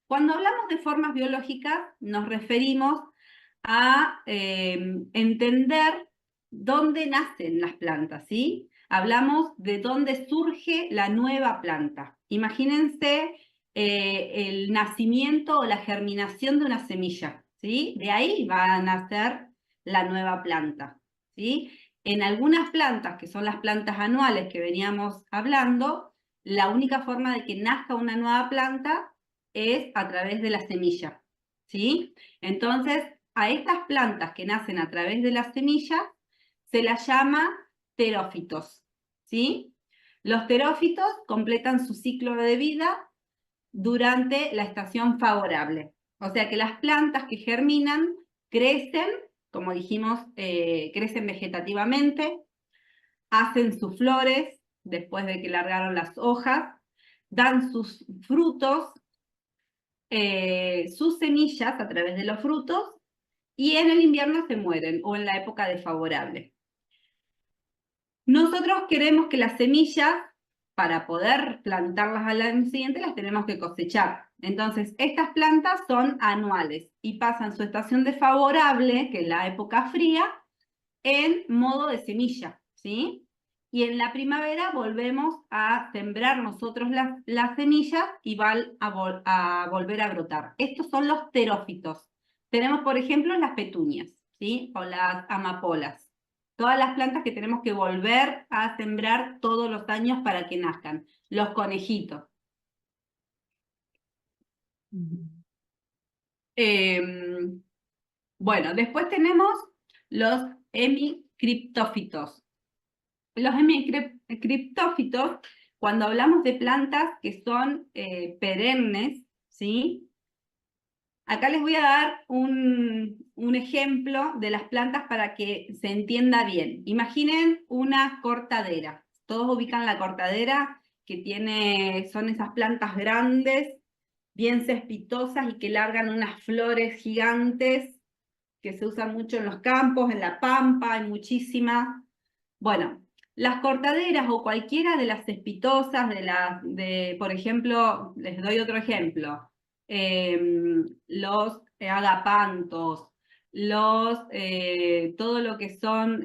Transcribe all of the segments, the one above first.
Cuando hablamos de formas biológicas, nos referimos a entender dónde nacen las plantas, ¿sí? Hablamos de dónde surge la nueva planta. Imagínense el nacimiento o la germinación de una semilla, ¿sí? De ahí va a nacer la nueva planta, ¿sí? En algunas plantas, que son las plantas anuales que veníamos hablando, la única forma de que nazca una nueva planta es a través de la semilla, ¿sí? Entonces, a estas plantas que nacen a través de las semillas se las llama terófitos, ¿sí? Los terófitos completan su ciclo de vida durante la estación favorable. O sea que las plantas que germinan crecen, como dijimos, crecen vegetativamente, hacen sus flores después de que largaron las hojas, dan sus frutos, sus semillas a través de los frutos y en el invierno se mueren o en la época desfavorable. Nosotros queremos que las semillas, para poder plantarlas al año siguiente, las tenemos que cosechar. Entonces, estas plantas son anuales y pasan su estación desfavorable, que es la época fría, en modo de semilla, ¿sí? Y en la primavera volvemos a sembrar nosotros las semillas y van a volver a brotar. Estos son los terófitos. Tenemos, por ejemplo, las petunias, ¿sí? O las amapolas. Todas las plantas que tenemos que volver a sembrar todos los años para que nazcan. Los conejitos. Bueno, después tenemos los hemicriptófitos. Los hemicriptófitos, cuando hablamos de plantas que son perennes, ¿sí? Acá les voy a dar un ejemplo de las plantas para que se entienda bien. Imaginen una cortadera. Todos ubican la cortadera, que son esas plantas grandes, bien cespitosas y que largan unas flores gigantes que se usan mucho en los campos, en la pampa, hay muchísimas. Bueno, las cortaderas o cualquiera de las cespitosas, por ejemplo, les doy otro ejemplo, los agapantos, todo lo que son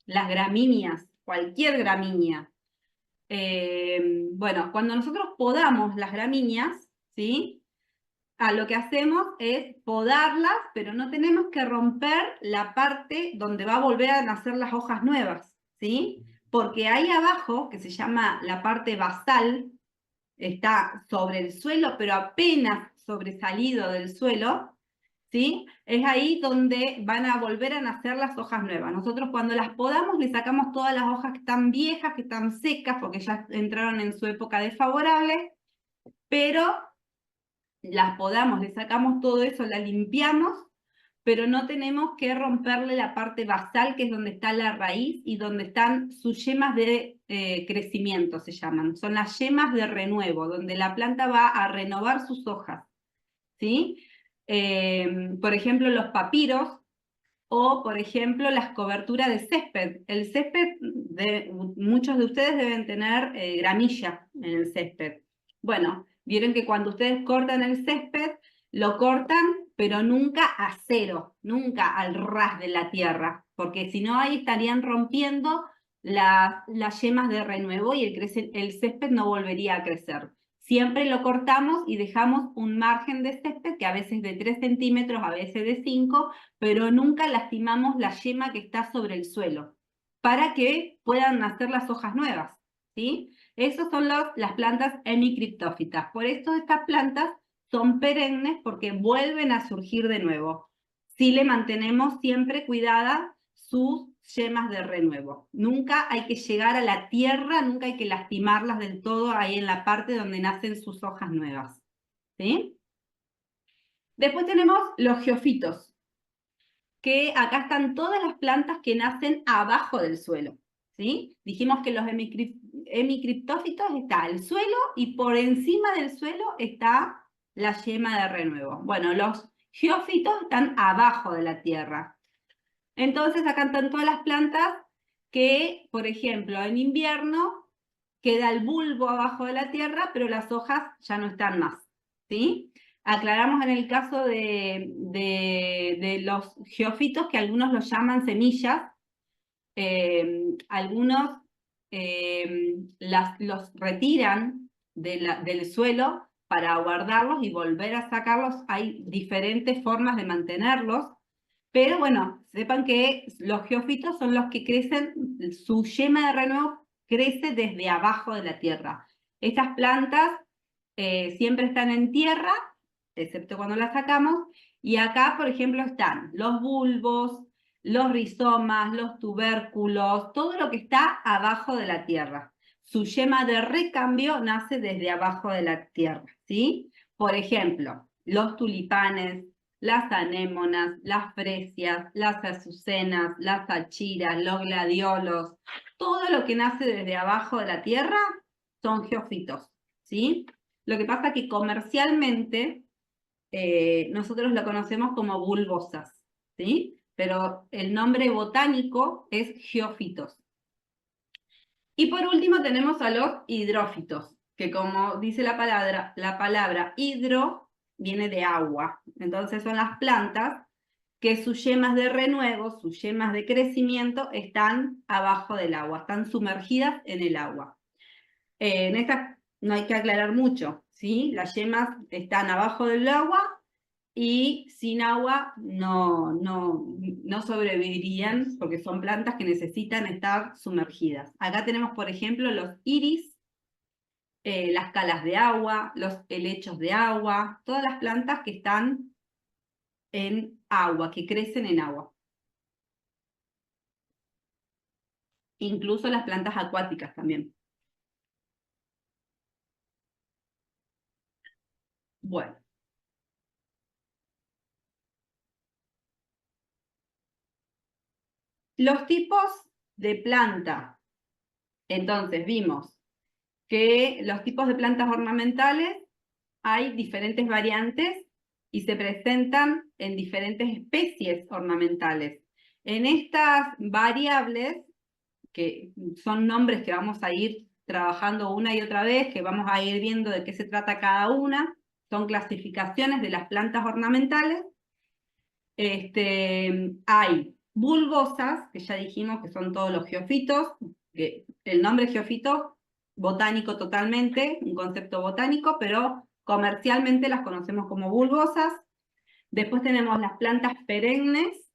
las gramíneas, cualquier gramínea. Bueno, cuando nosotros podamos las gramíneas, ¿sí? Lo que hacemos es podarlas, pero no tenemos que romper la parte donde va a volver a nacer las hojas nuevas, ¿sí? Porque ahí abajo, que se llama la parte basal, está sobre el suelo, pero apenas sobresalido del suelo, ¿sí? Es ahí donde van a volver a nacer las hojas nuevas. Nosotros cuando las podamos le sacamos todas las hojas que están viejas, que están secas, porque ya entraron en su época desfavorable, pero las podamos, le sacamos todo eso, la limpiamos, pero no tenemos que romperle la parte basal, que es donde está la raíz y donde están sus yemas de crecimiento, se llaman. Son las yemas de renuevo, donde la planta va a renovar sus hojas, ¿sí? Por ejemplo, los papiros o, por ejemplo, las coberturas de césped. El césped, muchos de ustedes deben tener gramilla en el césped. Bueno, vieron que cuando ustedes cortan el césped, lo cortan, pero nunca a cero, nunca al ras de la tierra, porque si no ahí estarían rompiendo las yemas de renuevo y el césped no volvería a crecer. Siempre lo cortamos y dejamos un margen de césped que a veces de 3 centímetros, a veces de 5, pero nunca lastimamos la yema que está sobre el suelo para que puedan nacer las hojas nuevas, ¿sí? Esas son las plantas hemicriptófitas. Por eso estas plantas son perennes porque vuelven a surgir de nuevo. Si le mantenemos siempre cuidada sus yemas de renuevo. Nunca hay que llegar a la tierra, nunca hay que lastimarlas del todo ahí en la parte donde nacen sus hojas nuevas, ¿sí? Después tenemos los geofitos, que acá están todas las plantas que nacen abajo del suelo, ¿sí? Dijimos que los hemicriptófitos está el suelo y por encima del suelo está la yema de renuevo. Bueno, los geofitos están abajo de la tierra. Entonces acá están todas las plantas que, por ejemplo, en invierno queda el bulbo abajo de la tierra, pero las hojas ya no están más, ¿sí? Aclaramos en el caso de los geofitos que algunos los llaman semillas, algunos los retiran del suelo para guardarlos y volver a sacarlos. Hay diferentes formas de mantenerlos, pero bueno, sepan que los geofitos son los que crecen, su yema de renuevo crece desde abajo de la tierra. Estas plantas siempre están en tierra, excepto cuando las sacamos, y acá, por ejemplo, están los bulbos, los rizomas, los tubérculos, todo lo que está abajo de la tierra. Su yema de recambio nace desde abajo de la tierra, ¿sí? Por ejemplo, los tulipanes, las anémonas, las fresias, las azucenas, las achiras, los gladiolos, todo lo que nace desde abajo de la tierra son geofitos, ¿sí? Lo que pasa es que comercialmente nosotros lo conocemos como bulbosas, ¿sí? Pero el nombre botánico es geofitos. Y por último tenemos a los hidrófitos, que como dice la palabra hidro viene de agua. Entonces son las plantas que sus yemas de renuevo, sus yemas de crecimiento están abajo del agua, están sumergidas en el agua. En esta no hay que aclarar mucho, ¿sí? Las yemas están abajo del agua y sin agua no sobrevivirían porque son plantas que necesitan estar sumergidas. Acá tenemos, por ejemplo, los iris, las calas de agua, los helechos de agua, todas las plantas que están en agua, que crecen en agua. Incluso las plantas acuáticas también. Bueno, los tipos de planta. Entonces vimos que los tipos de plantas ornamentales hay diferentes variantes y se presentan en diferentes especies ornamentales. En estas variables, que son nombres que vamos a ir trabajando una y otra vez, que vamos a ir viendo de qué se trata cada una, son clasificaciones de las plantas ornamentales. Hay bulbosas, que ya dijimos que son todos los geofitos, que el nombre geofito, botánico totalmente, un concepto botánico, pero comercialmente las conocemos como bulbosas. Después tenemos las plantas perennes,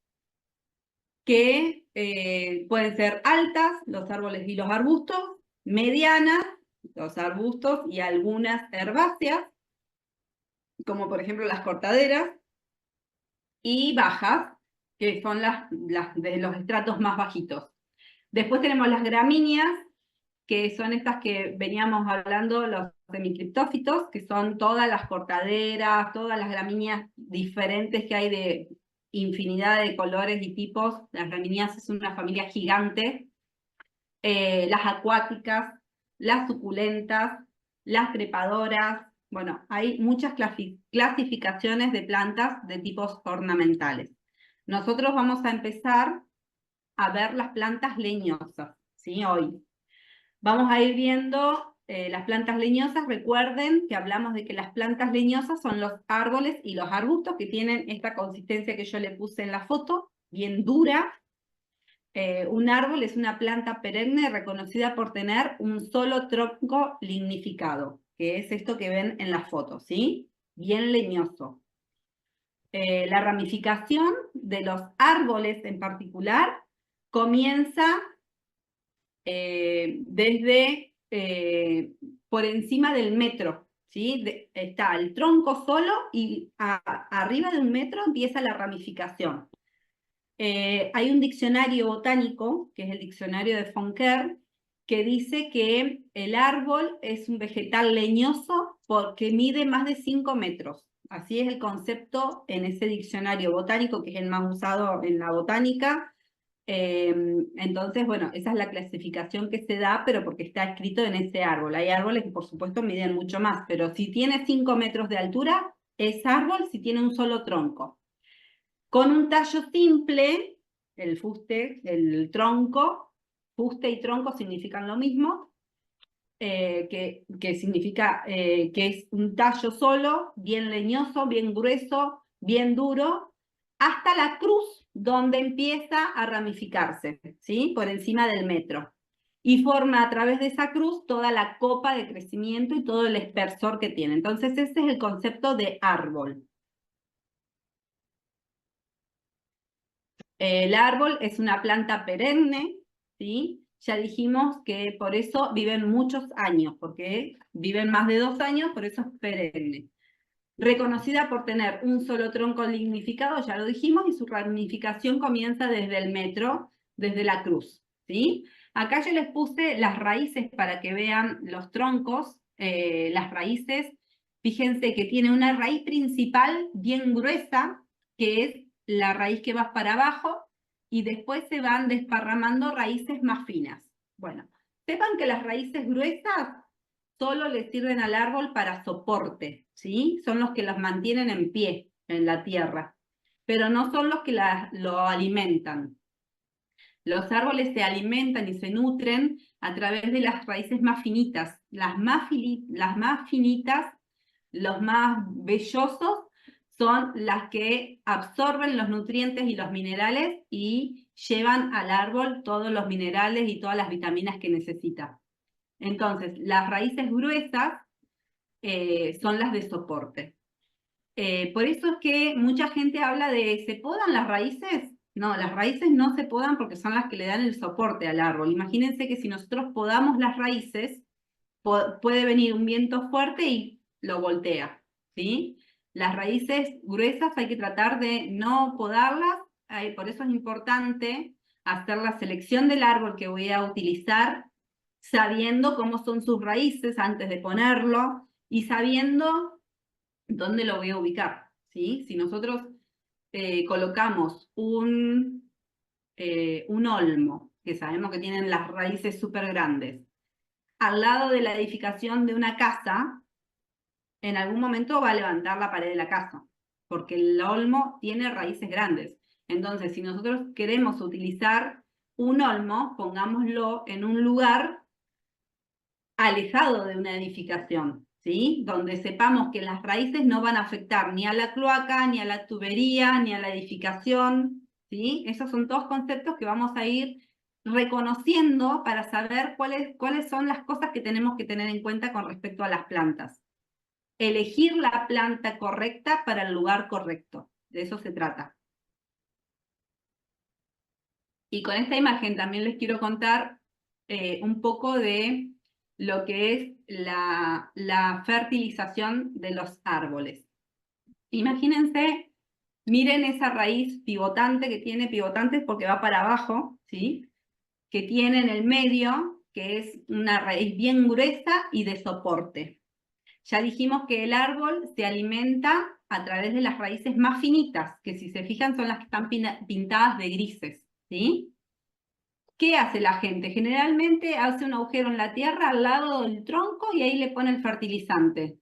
que pueden ser altas, los árboles y los arbustos, medianas, los arbustos y algunas herbáceas, como por ejemplo las cortaderas, y bajas, que son las de los estratos más bajitos. Después tenemos las gramíneas, que son estas que veníamos hablando, los semicriptófitos, que son todas las cortaderas, todas las gramíneas diferentes que hay de infinidad de colores y tipos. Las gramíneas es una familia gigante. Las acuáticas, las suculentas, las trepadoras. Bueno, hay muchas clasificaciones de plantas de tipos ornamentales. Nosotros vamos a empezar a ver las plantas leñosas, ¿sí? Hoy. Vamos a ir viendo las plantas leñosas. Recuerden que hablamos de que las plantas leñosas son los árboles y los arbustos que tienen esta consistencia que yo le puse en la foto, bien dura. Un árbol es una planta perenne reconocida por tener un solo tronco lignificado, que es esto que ven en la foto, ¿sí? Bien leñoso. La ramificación de los árboles en particular comienza desde por encima del metro, ¿sí? Está el tronco solo y arriba de 1 metro empieza la ramificación. Hay un diccionario botánico, que es el diccionario de Foncker, que dice que el árbol es un vegetal leñoso porque mide más de 5 metros. Así es el concepto en ese diccionario botánico, que es el más usado en la botánica. Entonces, bueno, esa es la clasificación que se da, pero porque está escrito en ese árbol. Hay árboles que por supuesto miden mucho más, pero si tiene 5 metros de altura, es árbol si tiene un solo tronco. Con un tallo simple, el fuste, el tronco, fuste y tronco significan lo mismo, que significa que es un tallo solo, bien leñoso, bien grueso, bien duro, hasta la cruz, donde empieza a ramificarse, ¿sí? Por encima del metro. Y forma a través de esa cruz toda la copa de crecimiento y todo el espesor que tiene. Entonces, ese es el concepto de árbol. El árbol es una planta perenne, ¿sí? Ya dijimos que por eso viven muchos años, porque viven más de 2 años, por eso es perenne. Reconocida por tener un solo tronco lignificado, ya lo dijimos, y su ramificación comienza desde el metro, desde la cruz, ¿sí? Acá yo les puse las raíces para que vean los troncos, las raíces. Fíjense que tiene una raíz principal bien gruesa, que es la raíz que va para abajo, y después se van desparramando raíces más finas. Bueno, sepan que las raíces gruesas solo le sirven al árbol para soporte, ¿sí? Son los que los mantienen en pie en la tierra, pero no son los que lo alimentan. Los árboles se alimentan y se nutren a través de las raíces más finitas. Las más finitas, los más vellosos, son las que absorben los nutrientes y los minerales y llevan al árbol todos los minerales y todas las vitaminas que necesita. Entonces, las raíces gruesas son las de soporte. Por eso es que mucha gente habla de, ¿se podan las raíces? No, las raíces no se podan porque son las que le dan el soporte al árbol. Imagínense que si nosotros podamos las raíces, puede venir un viento fuerte y lo voltea, ¿sí? Las raíces gruesas hay que tratar de no podarlas, por eso es importante hacer la selección del árbol que voy a utilizar, sabiendo cómo son sus raíces antes de ponerlo y sabiendo dónde lo voy a ubicar, ¿sí? Si nosotros colocamos un olmo, que sabemos que tienen las raíces súper grandes, al lado de la edificación de una casa, en algún momento va a levantar la pared de la casa, porque el olmo tiene raíces grandes. Entonces, si nosotros queremos utilizar un olmo, pongámoslo en un lugar alejado de una edificación, ¿sí? Donde sepamos que las raíces no van a afectar ni a la cloaca, ni a la tubería, ni a la edificación, ¿sí? Esos son todos conceptos que vamos a ir reconociendo para saber cuáles son las cosas que tenemos que tener en cuenta con respecto a las plantas. Elegir la planta correcta para el lugar correcto, de eso se trata. Y con esta imagen también les quiero contar un poco de lo que es la fertilización de los árboles. Imagínense, miren esa raíz pivotante que tiene, pivotantes porque va para abajo, ¿sí? Que tiene en el medio, que es una raíz bien gruesa y de soporte. Ya dijimos que el árbol se alimenta a través de las raíces más finitas, que si se fijan son las que están pintadas de grises, ¿sí? ¿Qué hace la gente? Generalmente hace un agujero en la tierra al lado del tronco y ahí le pone el fertilizante.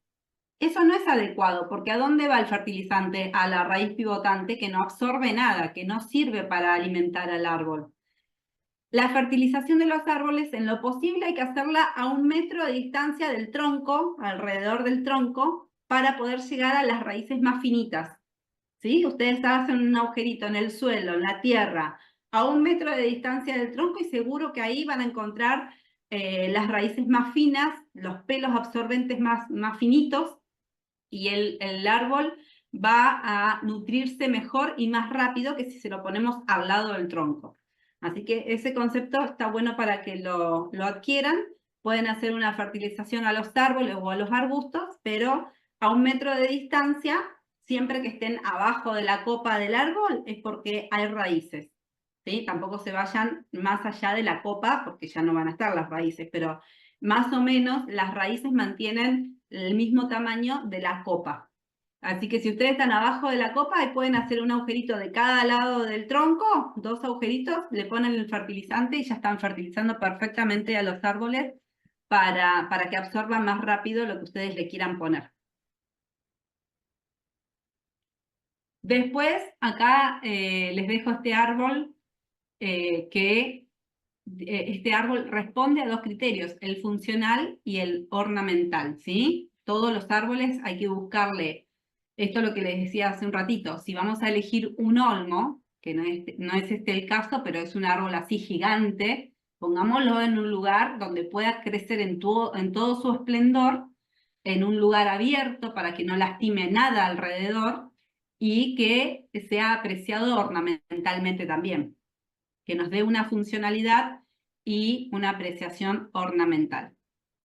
Eso no es adecuado, porque ¿a dónde va el fertilizante? A la raíz pivotante que no absorbe nada, que no sirve para alimentar al árbol. La fertilización de los árboles, en lo posible, hay que hacerla a 1 metro de distancia del tronco, alrededor del tronco, para poder llegar a las raíces más finitas. ¿Sí? Ustedes hacen un agujerito en el suelo, en la tierra, a 1 metro de distancia del tronco y seguro que ahí van a encontrar las raíces más finas, los pelos absorbentes más finitos y el árbol va a nutrirse mejor y más rápido que si se lo ponemos al lado del tronco. Así que ese concepto está bueno para que lo adquieran. Pueden hacer una fertilización a los árboles o a los arbustos, pero a 1 metro de distancia, siempre que estén abajo de la copa del árbol, es porque hay raíces. ¿Sí? Tampoco se vayan más allá de la copa, porque ya no van a estar las raíces, pero más o menos las raíces mantienen el mismo tamaño de la copa. Así que si ustedes están abajo de la copa, ahí pueden hacer un agujerito de cada lado del tronco, 2 agujeritos, le ponen el fertilizante y ya están fertilizando perfectamente a los árboles para que absorban más rápido lo que ustedes le quieran poner. Después, acá les dejo este árbol que este árbol responde a dos criterios, el funcional y el ornamental, ¿sí? Todos los árboles hay que buscarle, esto es lo que les decía hace un ratito, si vamos a elegir un olmo, que no es este el caso, pero es un árbol así gigante, pongámoslo en un lugar donde pueda crecer en todo su esplendor, en un lugar abierto para que no lastime nada alrededor y que sea apreciado ornamentalmente también, que nos dé una funcionalidad y una apreciación ornamental.